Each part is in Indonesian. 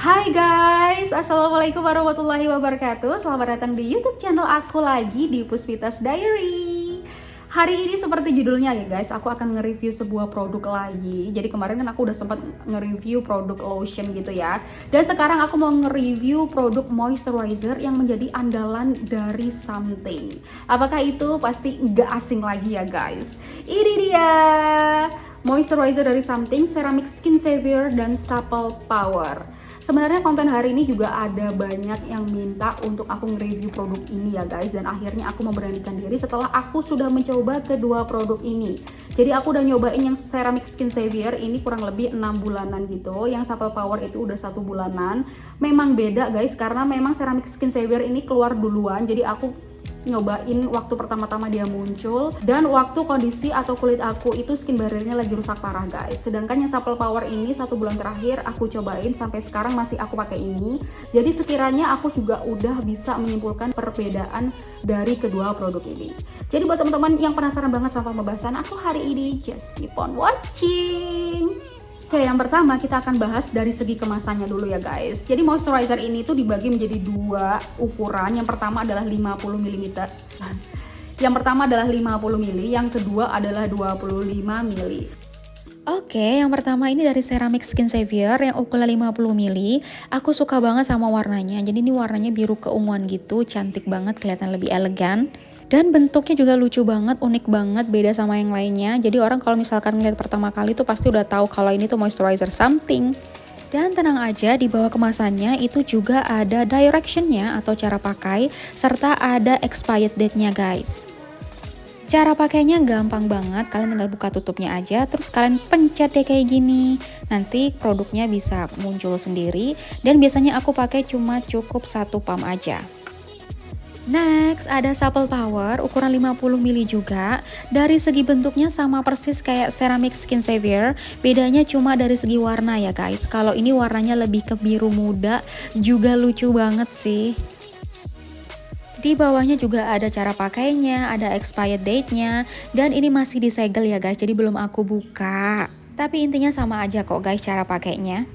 Hai guys, Assalamualaikum warahmatullahi wabarakatuh. Selamat datang di YouTube channel aku lagi di Puspitas Diary. Hari ini seperti judulnya ya guys, aku akan nge-review sebuah produk lagi. Jadi kemarin kan aku udah sempat nge-review produk lotion gitu ya. Dan sekarang aku mau nge-review produk moisturizer yang menjadi andalan dari Something. Apakah itu? Pasti nggak asing lagi ya guys. Ini dia moisturizer dari Something, Ceramic Skin Savior dan Supple Power. Sebenarnya konten hari ini juga ada banyak yang minta untuk aku nge-review produk ini ya guys. Dan akhirnya aku memberanikan diri setelah aku sudah mencoba kedua produk ini. Jadi aku udah nyobain yang Ceramic Skin Savior ini kurang lebih 6 bulanan gitu. Yang Supple Power itu udah 1 bulanan. Memang beda guys, karena memang Ceramic Skin Savior ini keluar duluan. Jadi aku nyobain waktu pertama-tama dia muncul dan waktu kondisi atau kulit aku itu skin barriernya lagi rusak parah guys. Sedangkan yang Supple Power ini 1 bulan terakhir aku cobain sampai sekarang masih aku pakai ini. Jadi sekiranya aku juga udah bisa menyimpulkan perbedaan dari kedua produk ini. Jadi buat teman-teman yang penasaran banget sama pembahasan aku hari ini, just keep on watching. Oke, yang pertama kita akan bahas dari segi kemasannya dulu ya guys. Jadi moisturizer ini tuh dibagi menjadi 2 ukuran. Yang pertama adalah 50 ml. Yang pertama adalah 50 ml, yang kedua adalah 25 ml. Oke, yang pertama ini dari Ceramic Skin Savior yang ukuran 50 ml. Aku suka banget sama warnanya. Jadi ini warnanya biru keunguan gitu, cantik banget, kelihatan lebih elegan. Dan bentuknya juga lucu banget, unik banget, beda sama yang lainnya. Jadi orang kalau misalkan ngeliat pertama kali tuh pasti udah tahu kalau ini tuh moisturizer Something. Dan tenang aja, di bawah kemasannya itu juga ada directionnya atau cara pakai, serta ada expired date-nya guys. Cara pakainya gampang banget, kalian tinggal buka tutupnya aja, terus kalian pencet deh kayak gini. Nanti produknya bisa muncul sendiri, dan biasanya aku pakai cuma cukup 1 pump aja. Next, ada Supple Power ukuran 50 ml juga. Dari segi bentuknya sama persis kayak Ceramic Skin Savior, bedanya cuma dari segi warna ya guys. Kalau ini warnanya lebih ke biru muda, juga lucu banget sih. Di bawahnya juga ada cara pakainya, ada expired date-nya, dan ini masih disegel ya guys, jadi belum aku buka. Tapi intinya sama aja kok guys cara pakainya.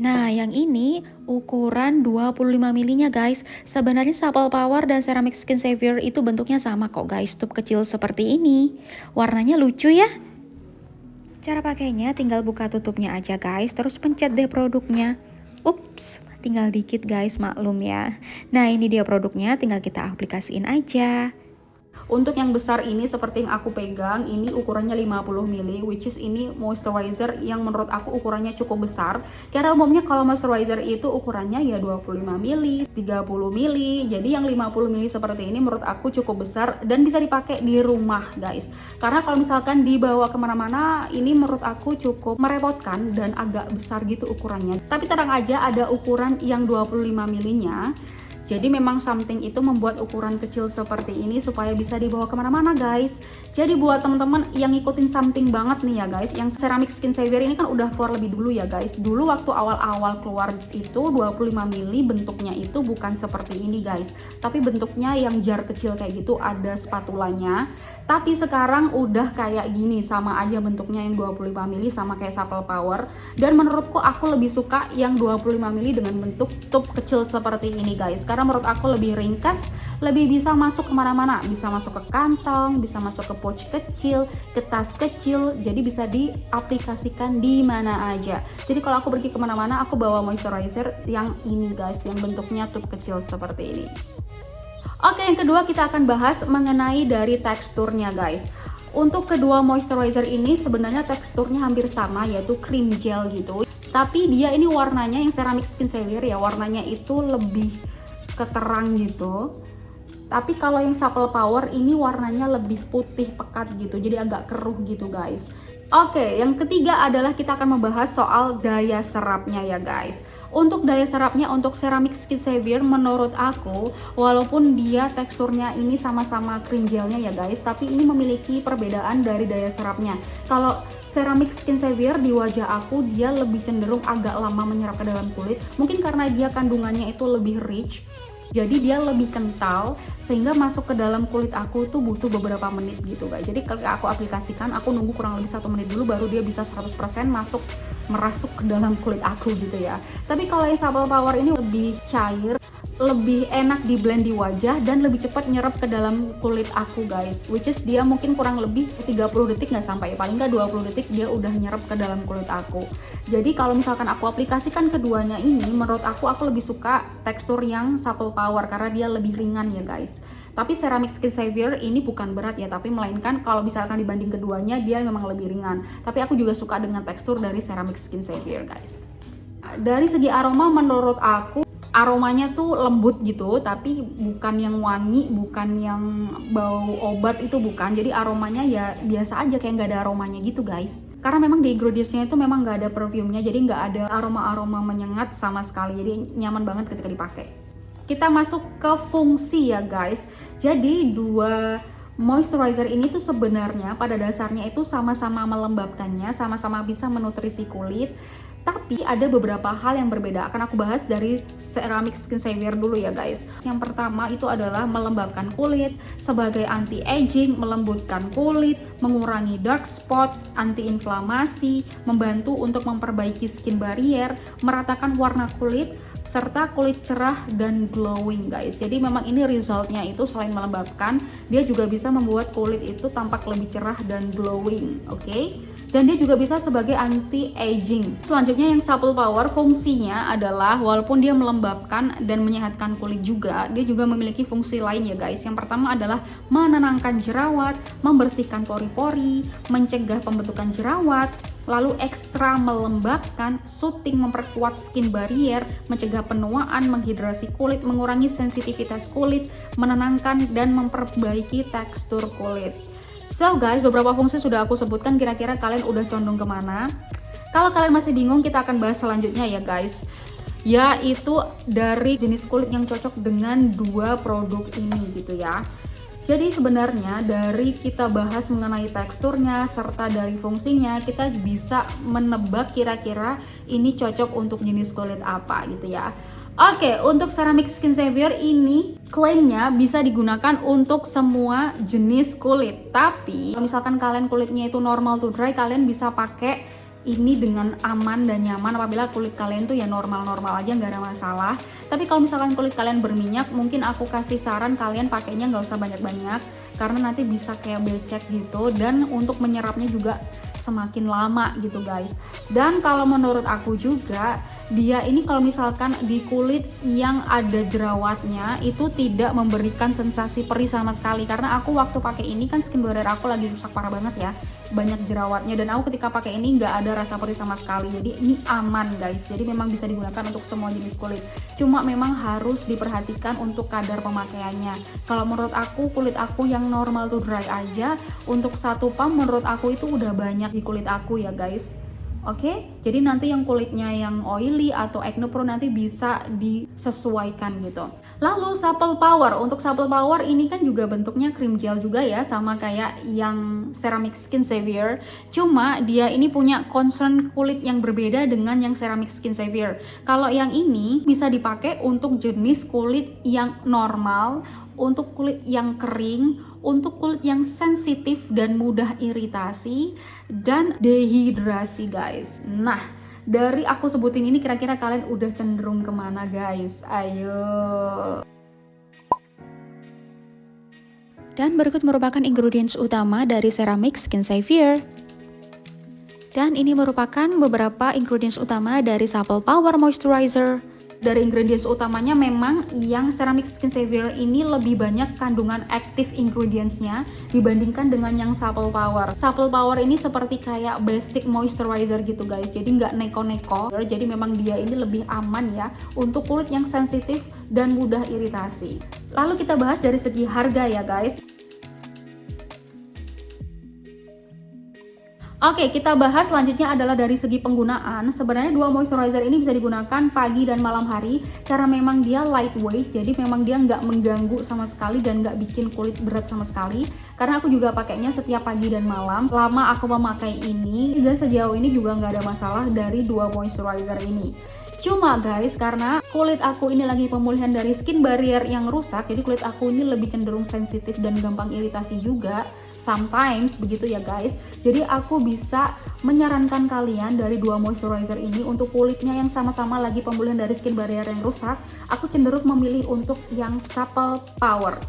Nah, yang ini ukuran 25 ml-nya guys. Sebenarnya Supple Power dan Ceramic Skin Savior itu bentuknya sama kok guys, tube kecil seperti ini. Warnanya lucu ya. Cara pakainya tinggal buka tutupnya aja guys, terus pencet deh produknya. Ups, tinggal dikit guys, maklum ya. Nah, ini dia produknya, tinggal kita aplikasiin aja. Untuk yang besar ini seperti yang aku pegang, ini ukurannya 50 ml, which is ini moisturizer yang menurut aku ukurannya cukup besar. Karena umumnya kalau moisturizer itu ukurannya ya 25 ml, 30 ml. Jadi yang 50 ml seperti ini menurut aku cukup besar dan bisa dipakai di rumah guys. Karena kalau misalkan dibawa kemana-mana, ini menurut aku cukup merepotkan dan agak besar gitu ukurannya. Tapi tenang aja, ada ukuran yang 25 ml-nya. Jadi memang Something itu membuat ukuran kecil seperti ini supaya bisa dibawa kemana-mana guys. Jadi buat teman-teman yang ngikutin Something banget nih ya guys, yang Ceramic Skin Savior ini kan udah keluar lebih dulu ya guys. Dulu waktu awal-awal keluar itu 25 ml bentuknya itu bukan seperti ini guys, tapi bentuknya yang jar kecil kayak gitu, ada spatulanya. Tapi sekarang udah kayak gini, sama aja bentuknya yang 25 ml sama kayak Supple Power. Dan menurutku aku lebih suka yang 25 ml dengan bentuk tube kecil seperti ini guys. Karena menurut aku lebih ringkas, lebih bisa masuk kemana-mana, bisa masuk ke kantong, bisa masuk ke pouch kecil, ke tas kecil, jadi bisa diaplikasikan di mana aja. Jadi kalau aku pergi kemana-mana, aku bawa moisturizer yang ini guys, yang bentuknya tube kecil seperti ini. Oke, yang kedua kita akan bahas mengenai dari teksturnya guys. Untuk kedua moisturizer ini sebenarnya teksturnya hampir sama, yaitu cream gel gitu. Tapi dia ini warnanya yang Ceramic Skin Savior ya, warnanya itu lebih keterang gitu. Tapi kalau yang Supple Power ini warnanya lebih putih pekat gitu, jadi agak keruh gitu guys. Oke, yang ketiga adalah kita akan membahas soal daya serapnya ya guys. Untuk daya serapnya untuk Ceramic Skin Savior menurut aku, walaupun dia teksturnya ini sama-sama cream gelnya ya guys, tapi ini memiliki perbedaan dari daya serapnya. Kalau Ceramic Skin Savior di wajah aku dia lebih cenderung agak lama menyerap ke dalam kulit, mungkin karena dia kandungannya itu lebih rich. Jadi dia lebih kental sehingga masuk ke dalam kulit aku tuh butuh beberapa menit gitu guys. Jadi kalau aku aplikasikan, aku nunggu kurang lebih 1 menit dulu baru dia bisa 100% merasuk ke dalam kulit aku gitu ya. Tapi kalau yang Supple Power ini lebih cair, lebih enak di blend di wajah, dan lebih cepat nyerap ke dalam kulit aku guys, which is dia mungkin kurang lebih 30 detik nggak sampai, paling nggak 20 detik dia udah nyerap ke dalam kulit aku. Jadi kalau misalkan aku aplikasikan keduanya ini, menurut aku lebih suka tekstur yang Supple Power karena dia lebih ringan ya guys. Tapi Ceramic Skin Savior ini bukan berat ya, tapi melainkan kalau misalkan dibanding keduanya dia memang lebih ringan. Tapi aku juga suka dengan tekstur dari Ceramic Skin Savior guys. Dari segi aroma menurut aku aromanya tuh lembut gitu, tapi bukan yang wangi, bukan yang bau obat, itu bukan. Jadi aromanya ya biasa aja, kayak nggak ada aromanya gitu guys. Karena memang di ingredientsnya itu memang nggak ada perfumnya, jadi nggak ada aroma-aroma menyengat sama sekali. Jadi nyaman banget ketika dipakai. Kita masuk ke fungsi ya guys. Jadi dua moisturizer ini tuh sebenarnya pada dasarnya itu sama-sama melembabkannya, sama-sama bisa menutrisi kulit. Tapi ada beberapa hal yang berbeda. Akan aku bahas dari Ceramic Skin Savior dulu ya guys. Yang pertama itu adalah melembabkan kulit sebagai anti-aging, melembutkan kulit, mengurangi dark spot, anti-inflamasi, membantu untuk memperbaiki skin barrier, meratakan warna kulit, serta kulit cerah dan glowing guys. Jadi memang ini resultnya itu selain melembabkan, dia juga bisa membuat kulit itu tampak lebih cerah dan glowing, oke? Dan dia juga bisa sebagai anti-aging. Selanjutnya yang Supple Power fungsinya adalah walaupun dia melembabkan dan menyehatkan kulit juga, dia juga memiliki fungsi lain ya guys. Yang pertama adalah menenangkan jerawat, membersihkan pori-pori, mencegah pembentukan jerawat, lalu ekstra melembabkan, soothing, memperkuat skin barrier, mencegah penuaan, menghidrasi kulit, mengurangi sensitivitas kulit, menenangkan dan memperbaiki tekstur kulit. So guys, beberapa fungsi sudah aku sebutkan, kira-kira kalian udah condong kemana? Kalau kalian masih bingung, kita akan bahas selanjutnya ya guys, yaitu dari jenis kulit yang cocok dengan dua produk ini gitu ya. Jadi sebenarnya dari kita bahas mengenai teksturnya serta dari fungsinya, kita bisa menebak kira-kira ini cocok untuk jenis kulit apa gitu ya. Oke, untuk Ceramic Skin Savior ini klaimnya bisa digunakan untuk semua jenis kulit. Tapi kalau misalkan kalian kulitnya itu normal to dry, kalian bisa pakai ini dengan aman dan nyaman apabila kulit kalian tuh ya normal-normal aja, nggak ada masalah. Tapi kalau misalkan kulit kalian berminyak, mungkin aku kasih saran kalian pakainya nggak usah banyak-banyak karena nanti bisa kayak becek gitu, dan untuk menyerapnya juga semakin lama gitu guys. Dan kalau menurut aku juga, dia ini kalau misalkan di kulit yang ada jerawatnya itu tidak memberikan sensasi perih sama sekali. Karena aku waktu pakai ini kan skin barrier aku lagi rusak parah banget ya, banyak jerawatnya, dan aku ketika pakai ini nggak ada rasa perih sama sekali. Jadi ini aman guys, jadi memang bisa digunakan untuk semua jenis kulit. Cuma memang harus diperhatikan untuk kadar pemakaiannya. Kalau menurut aku, kulit aku yang normal to dry aja, untuk satu pump menurut aku itu udah banyak di kulit aku ya guys. Oke, jadi nanti yang kulitnya yang oily atau acne prone nanti bisa disesuaikan gitu. Lalu Supple Power, untuk Supple Power ini kan juga bentuknya cream gel juga ya, sama kayak yang Ceramic Skin Savior. Cuma dia ini punya concern kulit yang berbeda dengan yang Ceramic Skin Savior. Kalau yang ini bisa dipakai untuk jenis kulit yang normal, untuk kulit yang kering, untuk kulit yang sensitif dan mudah iritasi, dan dehidrasi guys. Nah, dari aku sebutin ini kira-kira kalian udah cenderung kemana guys? Ayo. Dan berikut merupakan ingredients utama dari Ceramic Skin Savior. Dan ini merupakan beberapa ingredients utama dari Supple Power Moisturizer. Dari ingredients utamanya memang yang Ceramic Skin Savior ini lebih banyak kandungan active ingredientsnya dibandingkan dengan yang Supple Power. Supple Power ini seperti kayak basic moisturizer gitu guys, jadi nggak neko-neko. Jadi memang dia ini lebih aman ya untuk kulit yang sensitif dan mudah iritasi. Lalu kita bahas dari segi harga ya guys. Oke, kita bahas selanjutnya adalah dari segi penggunaan. Sebenarnya dua moisturizer ini bisa digunakan pagi dan malam hari karena memang dia lightweight, jadi memang dia nggak mengganggu sama sekali dan nggak bikin kulit berat sama sekali. Karena aku juga pakainya setiap pagi dan malam selama aku memakai ini, dan sejauh ini juga nggak ada masalah dari dua moisturizer ini. Cuma guys, karena kulit aku ini lagi pemulihan dari skin barrier yang rusak, jadi kulit aku ini lebih cenderung sensitif dan gampang iritasi juga sometimes begitu ya guys. Jadi aku bisa menyarankan kalian dari dua moisturizer ini untuk kulitnya yang sama-sama lagi pemulihan dari skin barrier yang rusak, aku cenderung memilih untuk yang Supple Power.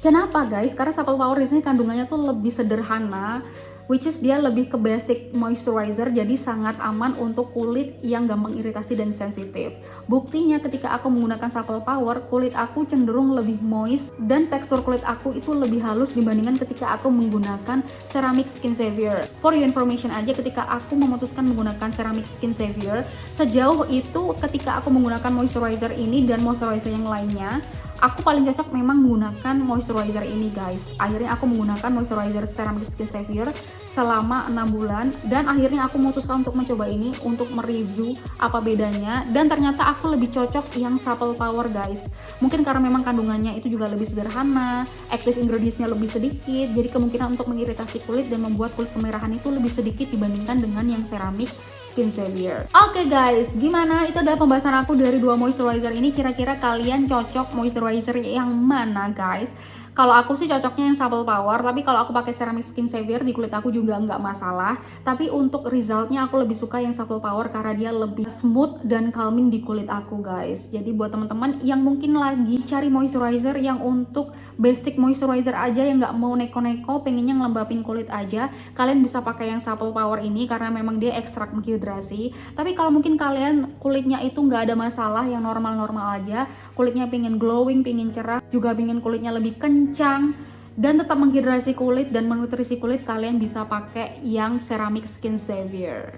Kenapa guys? Karena Supple Power di sini kandungannya tuh lebih sederhana, which is dia lebih ke basic moisturizer, jadi sangat aman untuk kulit yang gampang iritasi dan sensitif. Buktinya ketika aku menggunakan Supple Power, kulit aku cenderung lebih moist dan tekstur kulit aku itu lebih halus dibandingkan ketika aku menggunakan Ceramic Skin Savior. For your information aja, ketika aku memutuskan menggunakan Ceramic Skin Savior, sejauh itu ketika aku menggunakan moisturizer ini dan moisturizer yang lainnya, aku paling cocok memang menggunakan moisturizer ini guys. Akhirnya aku menggunakan moisturizer Ceramic Skin Savior selama 6 bulan dan akhirnya aku memutuskan untuk mencoba ini untuk mereview apa bedanya, dan ternyata aku lebih cocok yang Supple Power guys. Mungkin karena memang kandungannya itu juga lebih sederhana, active ingredients-nya lebih sedikit, jadi kemungkinan untuk mengiritasi kulit dan membuat kulit kemerahan itu lebih sedikit dibandingkan dengan yang Ceramic Skin Savior. Oke guys, gimana? Itu adalah pembahasan aku dari dua moisturizer ini. Kira-kira kalian cocok moisturizer yang mana guys? Kalau aku sih cocoknya yang Supple Power, tapi kalau aku pakai Ceramic Skin Savior di kulit aku juga nggak masalah. Tapi untuk resultnya aku lebih suka yang Supple Power karena dia lebih smooth dan calming di kulit aku guys. Jadi buat teman-teman yang mungkin lagi cari moisturizer yang untuk basic moisturizer aja, yang nggak mau neko-neko, pengennya ngelembapin kulit aja, kalian bisa pakai yang Supple Power ini karena memang dia ekstrak menghidrasi. Tapi kalau mungkin kalian kulitnya itu nggak ada masalah, yang normal-normal aja, kulitnya pengen glowing, pengen cerah, juga pengen kulitnya lebih kencang dan tetap menghidrasi kulit dan menutrisi kulit, kalian bisa pakai yang Ceramic Skin Savior.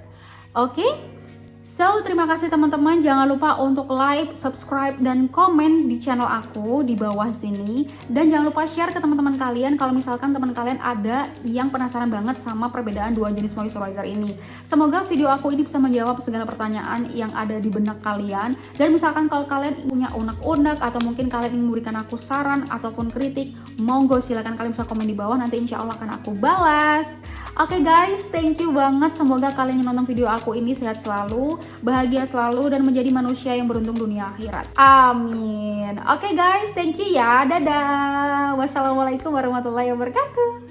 Oke? So, terima kasih teman-teman. Jangan lupa untuk like, subscribe, dan komen di channel aku di bawah sini. Dan jangan lupa share ke teman-teman kalian kalau misalkan teman kalian ada yang penasaran banget sama perbedaan dua jenis moisturizer ini. Semoga video aku ini bisa menjawab segala pertanyaan yang ada di benak kalian. Dan misalkan kalau kalian punya unek-unek atau mungkin kalian ingin memberikan aku saran ataupun kritik, monggo silakan kalian bisa komen di bawah, nanti insya Allah akan aku balas. Oke guys, thank you banget. Semoga kalian yang nonton video aku ini sehat selalu, bahagia selalu, dan menjadi manusia yang beruntung dunia akhirat. Amin. Oke guys, thank you ya. Dadah. Wassalamualaikum warahmatullahi wabarakatuh.